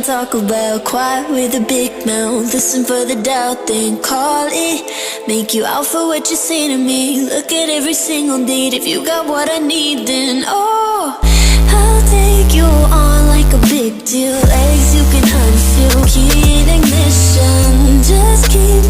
talk about. Quiet with a big mouth, listen for the doubt, then call it. Make you out for what you say to me. Look at every single date. If you got what I need, then oh, I'll take you on like a big deal. Legs you can unfeel, key in ignition. Just keep